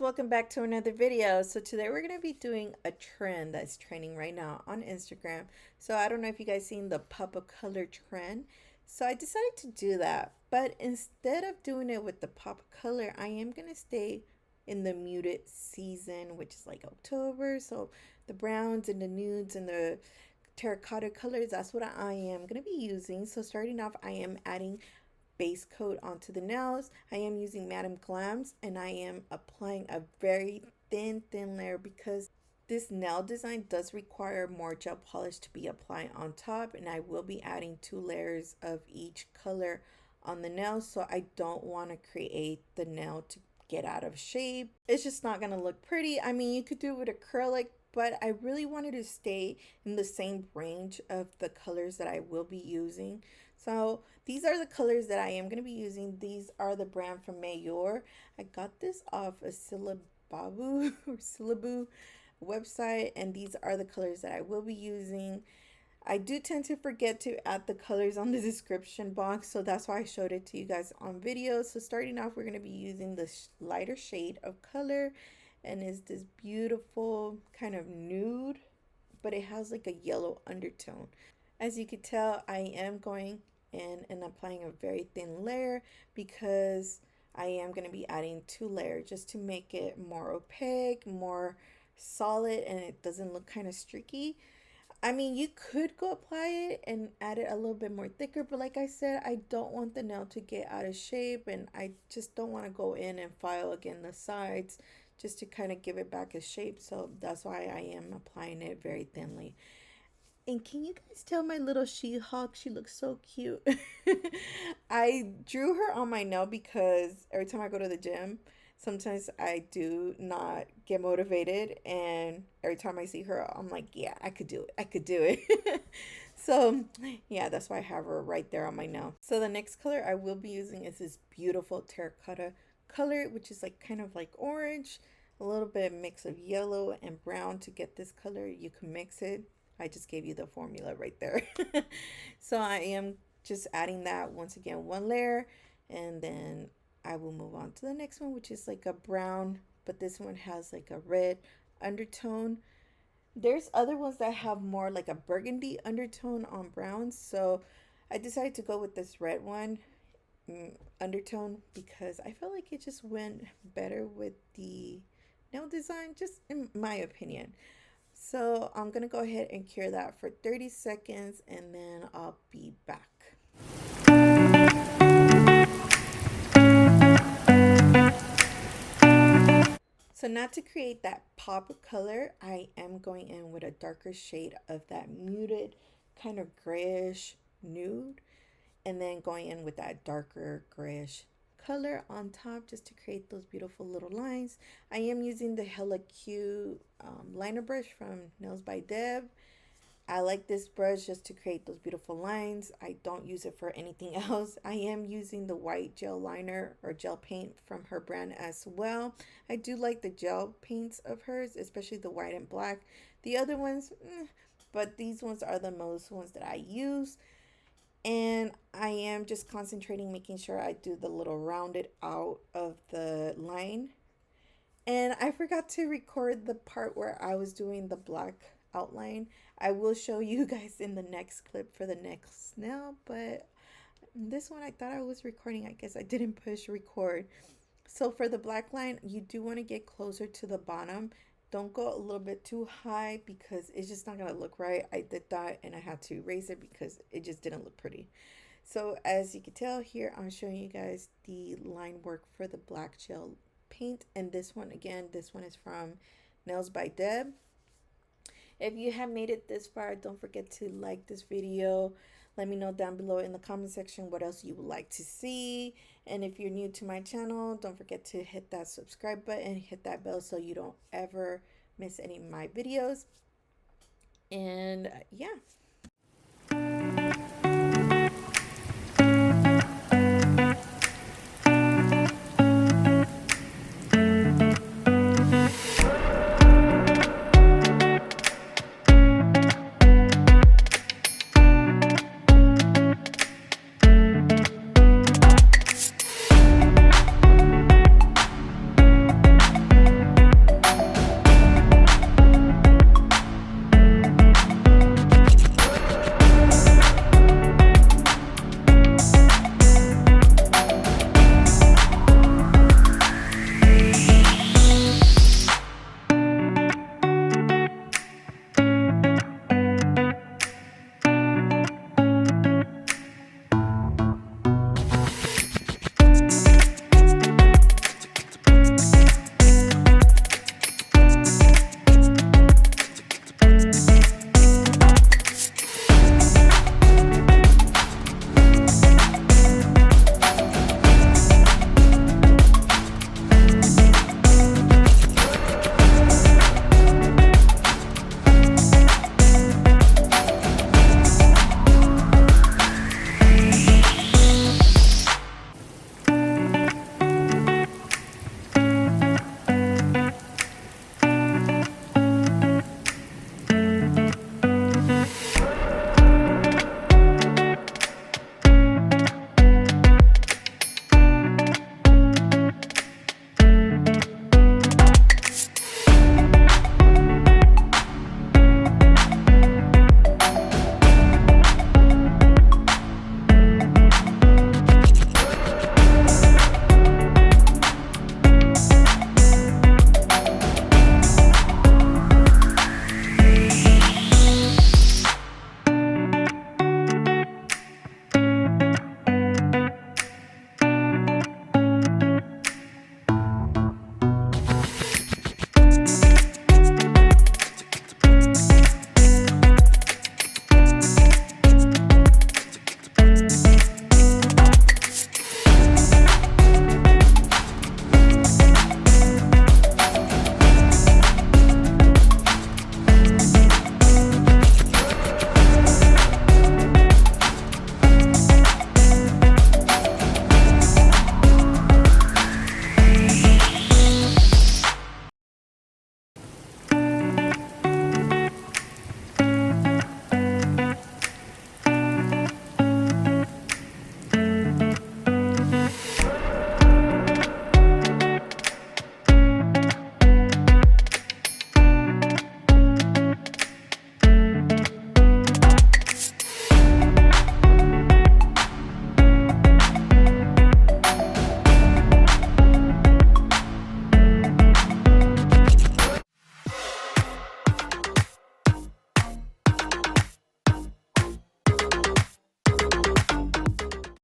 welcome back to another video. So today we're going to be doing a trend that's trending right now on Instagram. So I don't know if you guys seen the pop of color trend. So I decided to do that, but instead of doing it with the pop of color, I am going to stay in the muted season, which is like October. So the browns and the nudes and the terracotta colors, that's what I am going to be using. So starting off, I am adding base coat onto the nails. I am using Madame Glams and I am applying a very thin layer because this nail design does require more gel polish to be applied on top, and I will be adding 2 layers of each color on the nail, so I don't want to create the nail to get out of shape. It's just not going to look pretty. I mean, you could do it with acrylic, but I really wanted to stay in the same range of the colors that I will be using. So these are the colors that I am going to be using. These are the brand from MAYOUR. I got this off a Syllababu or Syllaboo website, and these are the colors that I will be using. I do tend to forget to add the colors on the description box, so that's why I showed it to you guys on video. So starting off, we're going to be using the lighter shade of color, and it's this beautiful kind of nude, but it has like a yellow undertone. As you can tell, I am going in and applying a very thin layer because I am going to be adding 2 layers just to make it more opaque, more solid, and it doesn't look kind of streaky. I mean, you could go apply it and add it a little bit more thicker, but like I said, I don't want the nail to get out of shape, and I just don't want to go in and file again the sides just to kind of give it back a shape. So that's why I am applying it very thinly. And can you guys tell my little She-Hulk? She looks so cute. I drew her on my nail because every time I go to the gym, sometimes I do not get motivated. And every time I see her, I'm like, yeah, I could do it. I could do it. So, yeah, that's why I have her right there on my nail. So the next color I will be using is this beautiful terracotta color, which is like kind of like orange. A little bit mix of yellow and brown to get this color. You can mix it. I just gave you the formula right there. So I am just adding that once again, 1 layer, and then I will move on to the next one, which is like a brown, but this one has like a red undertone. There's other ones that have more like a burgundy undertone on browns, so I decided to go with this red one undertone because I felt like it just went better with the nail design, just in my opinion. So I'm going to go ahead and cure that for 30 seconds and then I'll be back. So now to create that pop of color, I am going in with a darker shade of that muted kind of grayish nude, and then going in with that darker grayish color on top just to create those beautiful little lines. I am using the Hella Cute liner brush from Nails by Deb. I like this brush just to create those beautiful lines. I don't use it for anything else. I am using the white gel liner or gel paint from her brand as well. I do like the gel paints of hers, especially the white and black. The other ones, but these ones are the most ones that I use. And I am just concentrating, making sure I do the little rounded out of the line. And I forgot to record the part where I was doing the black outline. I will show you guys in the next clip for the next nail, but this one I thought I was recording. I guess I didn't push record. So for the black line, you do want to get closer to the bottom. Don't go a little bit too high because it's just not going to look right. I did that and I had to erase it because it just didn't look pretty. So as you can tell here, I'm showing you guys the line work for the black gel paint. And this one, again, this one is from Nails by Deb. If you have made it this far, don't forget to like this video. Let me know down below in the comment section what else you would like to see. And if you're new to my channel, don't forget to hit that subscribe button, hit that bell so you don't ever miss any of my videos. And yeah,